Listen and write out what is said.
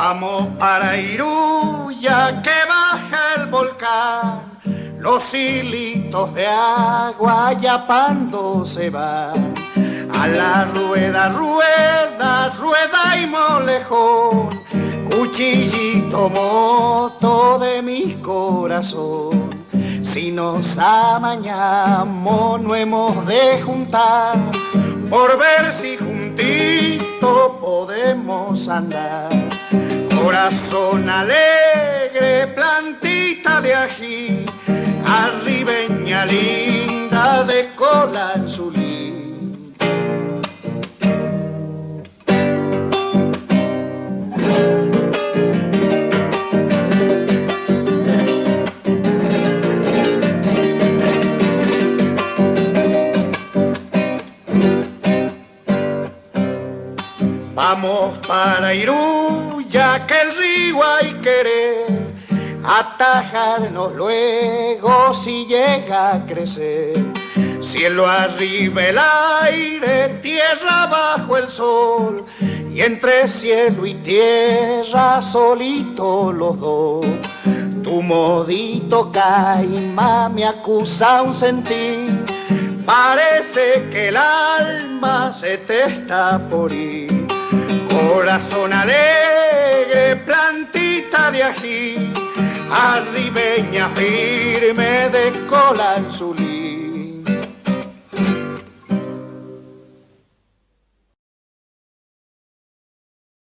Vamos para Iruya que baja el volcán, los hilitos de agua yapando se van. A la rueda, rueda, rueda y molejón, cuchillito moto de mi corazón. Si nos amañamos no hemos de juntar, por ver si juntitos podemos andar. Corazón alegre, plantita de ají, arribeña linda de cola azulí. Vamos para Iruya que el río hay querer atajarnos luego si llega a crecer. Cielo arriba el aire, tierra bajo el sol, y entre cielo y tierra solito los dos. Tu modito caima me acusa un sentir, parece que el alma se te está por ir. Corazón alegre, plantita de ají, arribeña firme de cola azulí.